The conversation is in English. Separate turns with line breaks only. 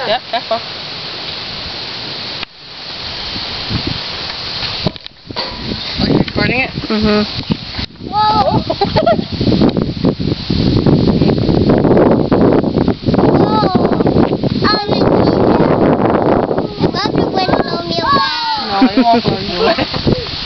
Yep, careful. Are you recording it?
Mm-hmm. Whoa!
No, you won't run away.